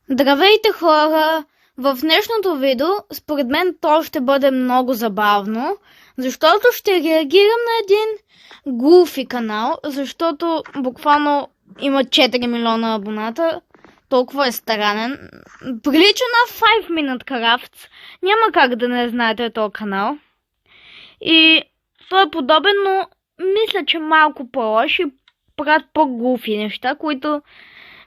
Здравейте, хора! В днешното видео, според мен, то ще бъде много забавно, защото ще реагирам на един Гуфи канал, защото буквално има 4 милиона абоната, толкова е странен. Прилича на 5 Minute Crafts, няма как да не знаете този канал. И той е подобен, но мисля, че малко по-лош и правят по-гуфи неща, които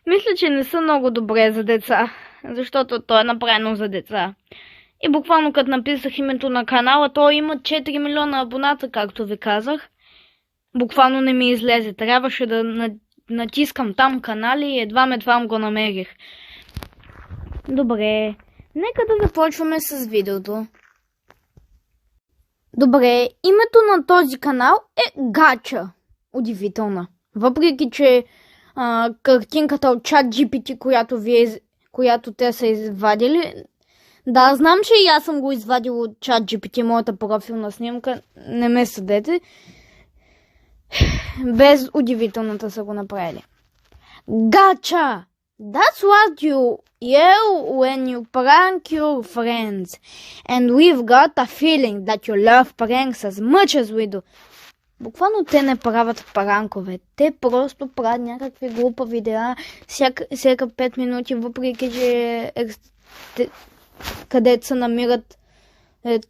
мисля, че не са много добре за деца, защото то е направено за деца. И буквално като написах името на канала, той има 4 милиона абоната, както ви казах. Буквално не ми излезе. Трябваше да натискам там канали и едва го намерих. Добре, нека да започваме с видеото. Добре, името на този канал е Гача. Удивителна. Въпреки, че картинката от ChatGPT, която те са извадили. Да, знам, че и аз съм го извадил от ChatGPT, моята профилна снимка. Не ме съдете. Без удивителната са го направили. Gotcha! That's what you yell when you prank your friends. And we've got a feeling that you love pranks as much as we do. Буквално те не правят пранкове. Те просто правят някакви глупа видеа всяка 5 минути, въпреки че където се намират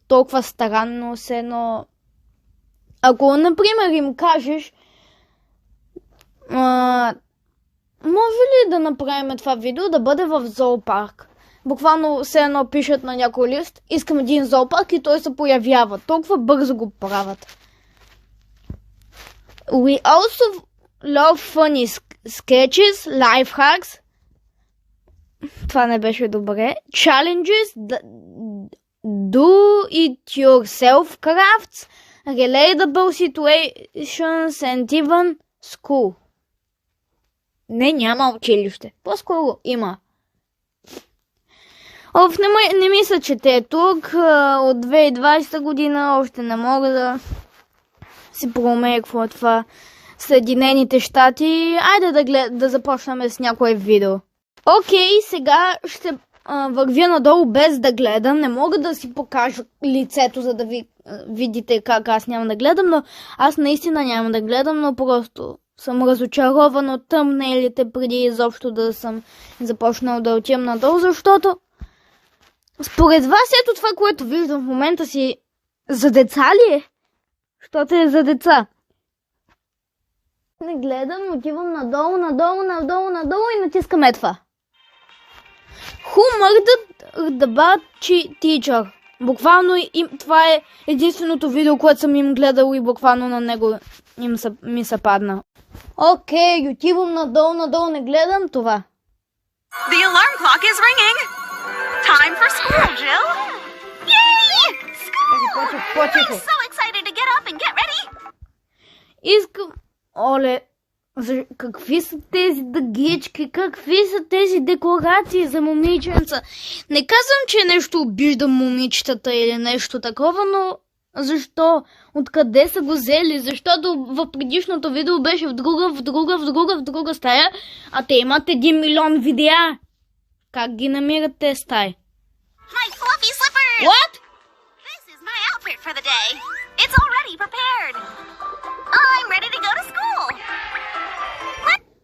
толкова странно, все едно. Ако, например, им кажеш може ли да направим това видео да бъде в зоопарк? Буквално все едно пишат на някой лист, искам един зоопарк и той се появява. Толкова бързо го правят. We also love funny sketches, life hacks. Това не беше добре. Challenges, do it yourself crafts, relatable situations and even school. Няма училище. По-скоро има. Не ми се чете тук. От 2020 година още не мога да си проумея какво е това Съединените щати. Айде да започнем с някое видео. Окей, сега ще вървя надолу без да гледам. Не мога да си покажа лицето, за да ви видите как аз няма да гледам, но аз наистина няма да гледам, но просто съм разочарован от тъмнелите преди изобщо да съм започнал да отивам надолу, защото според вас ето това, което виждам в момента си за деца ли е? Защото е за деца. Не гледам, отивам надолу и натискам това. Who murdered the bad teacher? Буквално това е единственото видео, което съм им гледал и буквално на него ми се падна. Окей, отивам надолу, не гледам това. The alarm clock is ringing. Time for school, Jill. Yay! School! I'm so excited to get up and get ready. Искам... Оле, какви са тези дъгички, какви са тези декларации за момиченца? Не казвам, че нещо обиждам момичетата или нещо такова, но защо? Откъде са го взели? Защото в предишното видео беше в друга стая, а те имат 1 милион видеа. Как ги намират те стаи? My fluffy slippers! What? This is my outfit for the day. It's already prepared. I'm ready to go to school.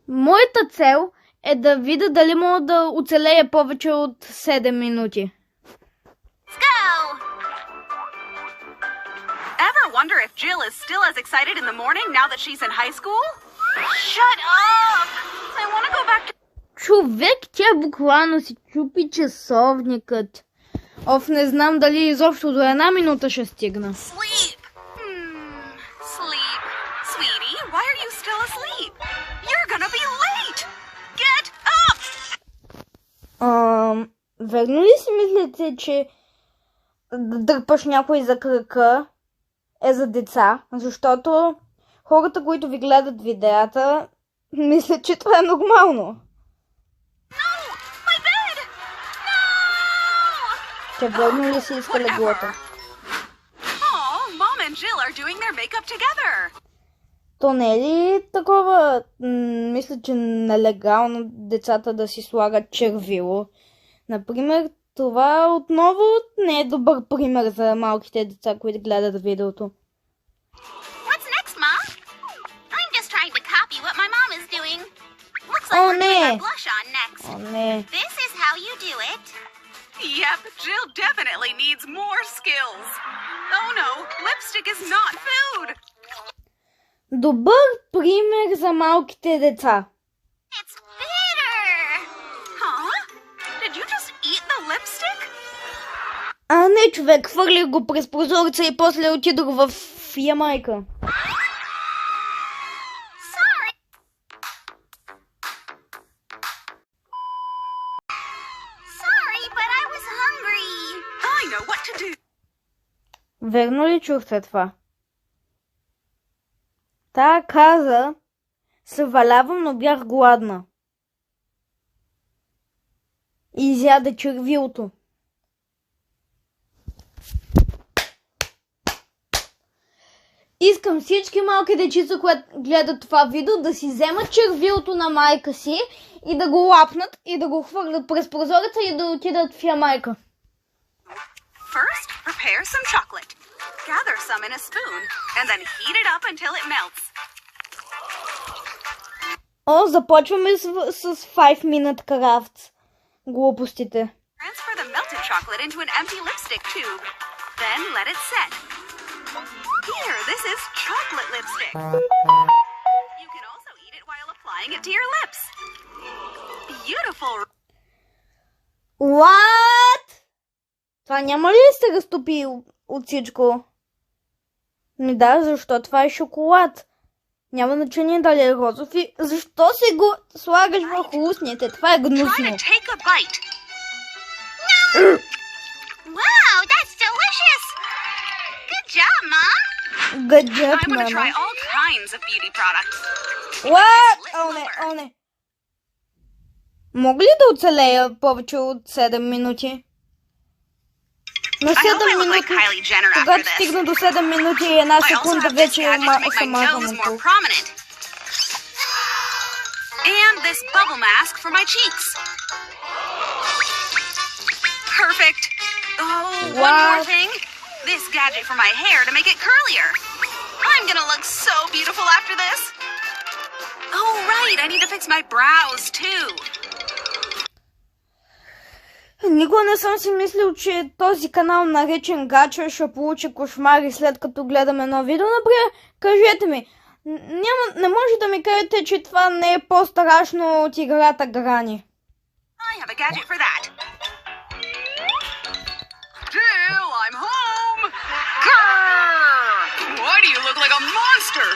Моята цел е да видя дали мога да оцелея повече от 7 минути. Let's go! Ever wonder if Jill is still as excited in the morning now that she's in high school? Shut up! I want to go back to... Човек, тя буквално си чупи часовникът. Не знам дали изобщо до 1 минута ще стигна. Sleep! Sleep. Sweetie, why are you still asleep? You're gonna be late! Get up! Верно ли си мислите, че да дърпаш някой за крака е за деца? Защото хората, които ви гледат видеята, мислят, че това е нормално. No! My bed! No! Тя верно ли си иска леглото? Oh, Mom and Jill are doing their makeup together. То не е ли такова, мисля, че нелегално децата да си слагат червило? Например, това отново не е добър пример за малките деца, които гледат видеото. What's next, Mom? I'm just trying to copy what my mom is doing. Looks like we're doing our blush on next. О, не. This is how you do it. Yep, Jill definitely needs more skills. Oh no, lipstick is not food. Добър пример за малките деца. It's bitter. Huh? Did you just eat the lipstick? А не, човек, хвърлих го през прозореца и после отидох в Ямайка. Sorry. Sorry, but I was hungry. I know what to do. Верно ли чухте това? Та каза, съвалявам, но бях гладна. И изяде червилото. Искам всички малки дечица, които гледат това видео, да си вземат червилото на майка си и да го лапнат и да го хвърлят през прозореца и да отидат в Ямайка. First, prepare some chocolate. Gather some in a spoon and then heat it up until it melts. О, започваме с 5 minute crafts. Глупостите. Transfer the melted chocolate into an empty lipstick tube. Then let it set. Here, this is chocolate lipstick. You can also eat it while applying it to your lips. Beautiful. What? Това няма ли да се разтопи от всичко? Ми да, защо това е шоколад? Няма значение дали е розов и защо си го слагаш върху устните? Това е гнусно. Wow, that's delicious. Good job, Mom. Good job, I'm going to try Mama. all kinds of beauty products. What? О, не. Мога ли да оцелея повече от 7 минути? На 7 минути, когато стигна до 7 минути и една секунда, вече съм махането. And this bubble mask for my cheeks. Perfect. Oh, one more thing. This gadget for my hair to make it curlier. I'm gonna look so beautiful after this. Oh, right. I need to fix my brows, too. Никога не съм си мислил, че този канал, наречен Гача, ще получи кошмари след като гледам едно видео. Например, кажете ми, не може да ми кажете, че това не е по-страшно от играта Грани. I have a gadget for that. Jill, I'm home. Grrr! Why do you look like a monster?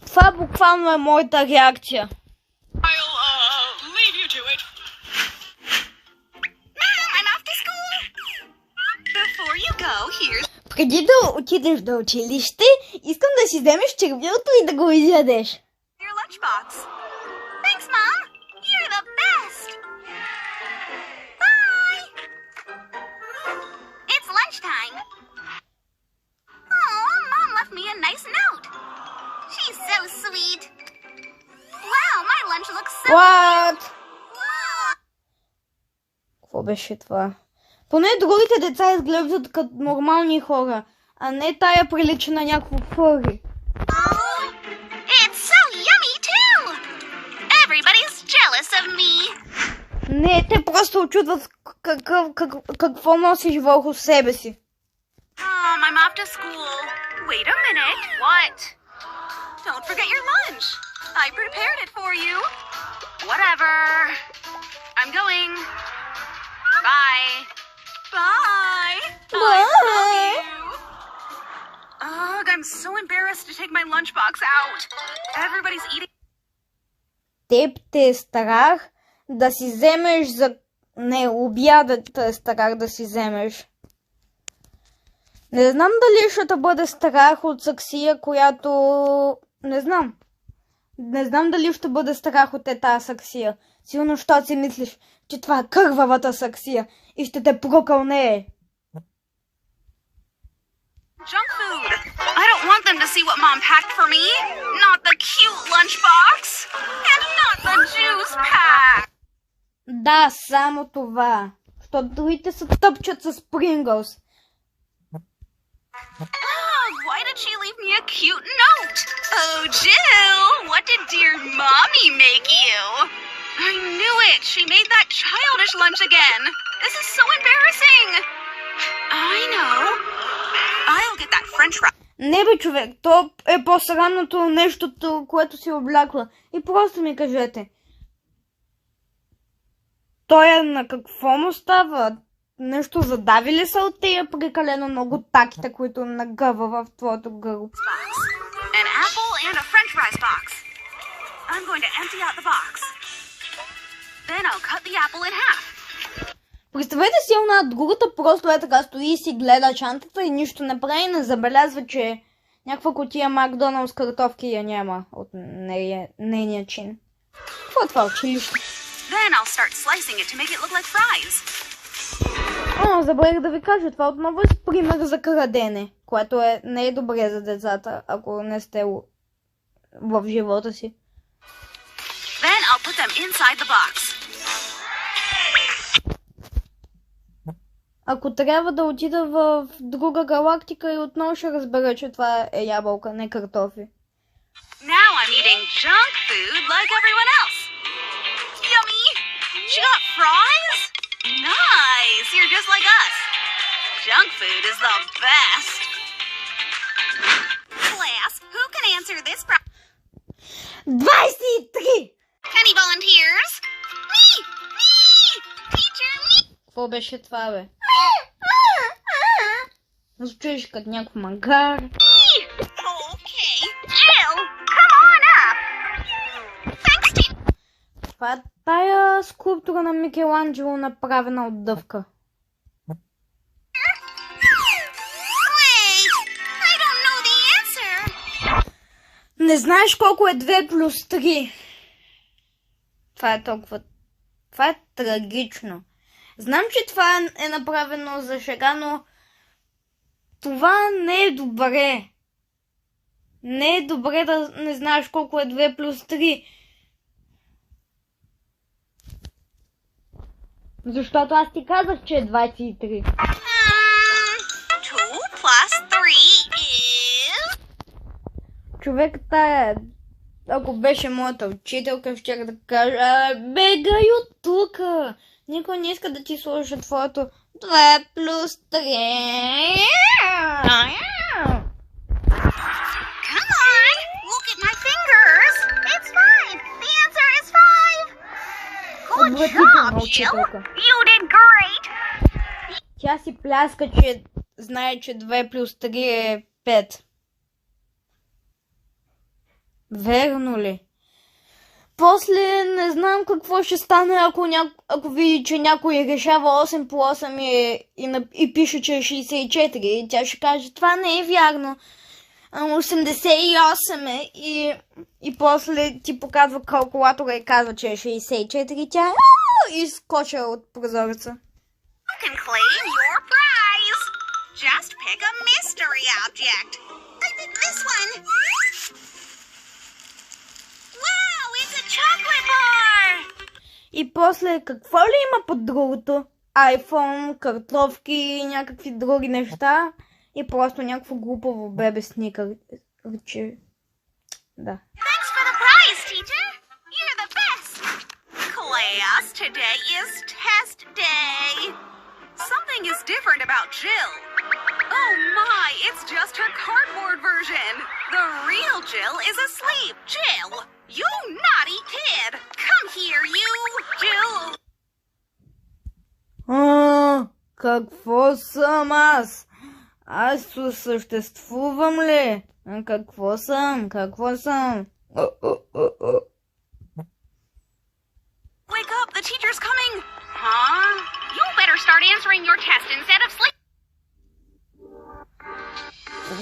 Това буквално е моята реакция. I'll leave you to it. Mom, I'm off to school. Before you go, here's Преди да отидеш до училище, искам да си вземеш червилото и да го изядеш. your lunchbox. Thanks, Mom. You're the best. Bye. It's lunchtime. Oh, Mom left me a nice note. She's so sweet. Wow, my lunch looks so What? Wow. Какво беше това? Поне другите деца изглеждат като нормални хора, а не тая прилича на някакво фъри. Oh, it's so yummy too. Everybody's jealous of me. Не, те просто очудват какво носиш върху себе си. I'm off to school. Wait a minute. What? Don't forget your lunch. I prepared it for you. Whatever. I'm going. Bye. Bye. I love you. Ugh, I'm so embarrassed to take my lunchbox out. Everybody's eating. Теб те е страх да си вземеш за... Не, обядът те е страх да си вземеш. Не знам дали ще те бъде страх от саксия, която... Не знам. Не знам дали ще бъде страх от тази саксия. Силно, що си мислиш, че това е кървавата саксия и ще те прокълнее. Junk food. I don't Want them to see what Mom packed for me? Not the cute lunchbox. And not the juice pack. Да, само това. Защото другите се тъпчат с Pringles. Why did she leave me a cute note? Oh, Jill, what did dear Mommy make you? I knew it. She made that childish lunch again. This is so embarrassing. I know. I'll get that French fry. Не бе, човек, то е по-срамното нещото, което си облякла. И просто ми кажете. Той на какво му става? Нещо задави ли са от тия прекалено много таките, които нагъва в твоето гърло? An apple and a French fries box. I'm going to empty out the box. Then I'll cut the apple in half. Представете си една другата просто е така стои и си гледа чантата и нищо не прави и не забелязва, че някаква кутия Макдоналдс картофки я няма от нейния чин. Какво е това училище? Then I'll start slicing it to make it look like fries. Забравих да ви кажа, това отново е пример за крадене, което не е добре за децата, ако не сте в живота си. Then I'll put them inside the box. Ако трябва да отида в друга галактика и отново ще разбера, че това е ябълка, не картофи. Now I'm eating junk food like everyone else. Yummy! She got fries? Nice! You're just like us. Junk food is the best. Class, who can answer this problem? 23! Any volunteers? Me! Me! Teacher, me! Какво беше това, бе? Звучиш като някакъв магар. Okay. Jill, come on up. Thanks, teacher. Това е тая скулптура на Микеланджело, направена от дъвка. Wait, I don't know the answer. Не знаеш колко е 2 плюс 3. Това е толкова... Това е трагично. Знам, че това е направено за шега, но това не е добре. Не е добре да не знаеш колко е 2 плюс 3. Защото аз ти казах, че е 23. 2 plus 3 is... Човек, тая... Ако беше моята учителка, щях да кажа, бегай от тука. Никой не иска да ти слуша твоето 2 плюс 3. Come on, look at my fingers. It's 5. The answer is 5. Good job, Jill. You did great. Тя си пляска, че знае, че 2 плюс 3 е 5. Верно ли? После не знам какво ще стане, ако види, че някой решава 8 по 8 и пише, че е 64. И тя ще каже, това не е вярно. 88 е. И после ти показва калкулатора и казва, че е 64. Тя и скоча от прозореца. You can claim your prize. Just pick a mystery object. I picked this one. Wow, it's a chocolate bar. И после какво ли има под другото? iPhone, картофки, някакви други неща. И просто някакво глупаво бебе сникър. Да. Thanks for the prize, teacher. You're the best. Class, today is test day. Something is different about Jill. Oh my, it's just her cardboard version. The real Jill is asleep. Jill, you naughty kid. Come here, you, Jill. Какво съм аз? Аз съществувам ли? Какво съм? Wake up, the teacher's coming. Huh? You better start answering your test instead of sleep.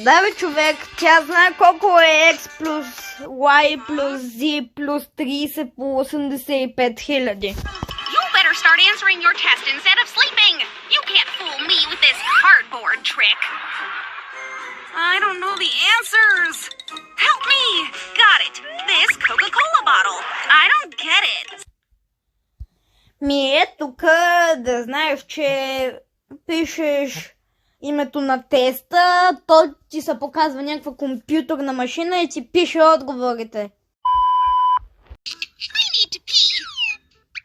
Да бе, човек, тя знае колко е X плюс Y плюс Z плюс 30 по 85 хиляди. You better start answering your test instead of sleeping. You can't fool me with this cardboard trick. I don't know the answers. Help me. Got it. This Coca-Cola bottle. I don't get it. Ми е тук да знаеш, че пишеш името на теста, то ти се показва някаква компютърна машина и ти пише отговорите.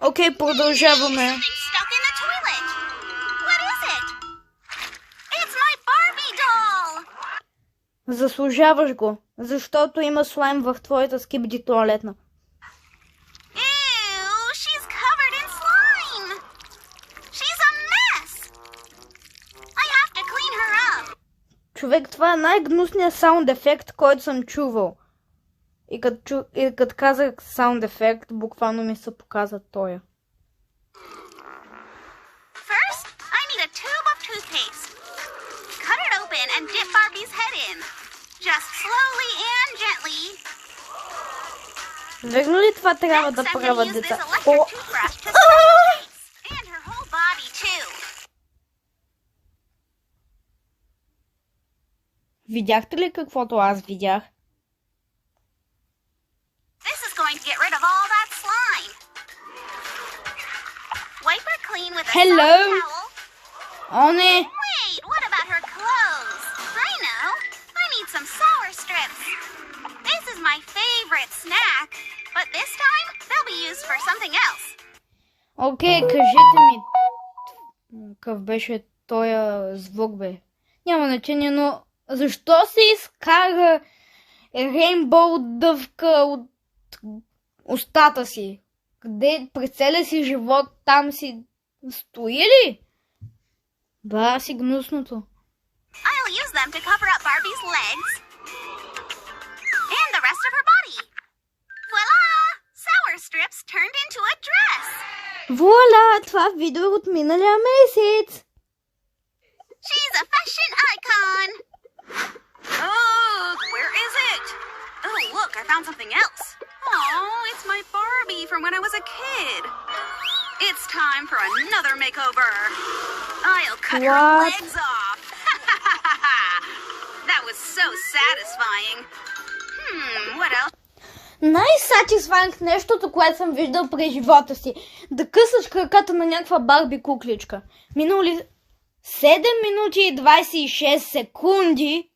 Окей, продължаваме. Stuck in the toilet. What is it? It's my Barbie doll. Заслужаваш го, защото има слайм в твоята скибиди туалетна. Ew, she's covered in slime. She's a mess. I have to clean her up. Човек, това е най-гнусният саунд ефект, който съм чувал. И като казах саунд ефект, буквално ми се показа тоя. First, I need a tube of toothpaste. Cut it open and dip Barbie's head in. Just slowly and gently. Верно ли това трябва да Next, I'm правят gonna use деца? this electric toothbrush to scrub her face and her whole body too. Видяхте ли каквото аз видях? This is going to get rid of all that slime. Wipe her clean with a Hello? soft towel. О, не! Wait, what about her clothes? I know. I need some sour strips. This is my favorite snack, but this time they'll be used for something else. Окей, кажете ми. Какъв беше тоя звук, бе? Няма значение, но защо се изкара рейнбоу дъвка от устата си? Къде през целия си живот там си стои ли? Ба, си гнусното. I'll use them to cover up Barbie's legs and the rest of her body. Voila! Sour strips turned into a dress. Вуаля, това видео е от миналия месец. She's a fashion icon. Oh, where is it? Oh, look, I found something else. Oh, it's my Barbie from when I was a kid. It's time for another makeover. I'll cut her What? legs off. That was so satisfying. What else? Най-сатисфайнг нещото, което съм виждал през живота си. Да късаш краката на някаква Барби кукличка. Минало ли 7 минути и 26 секунди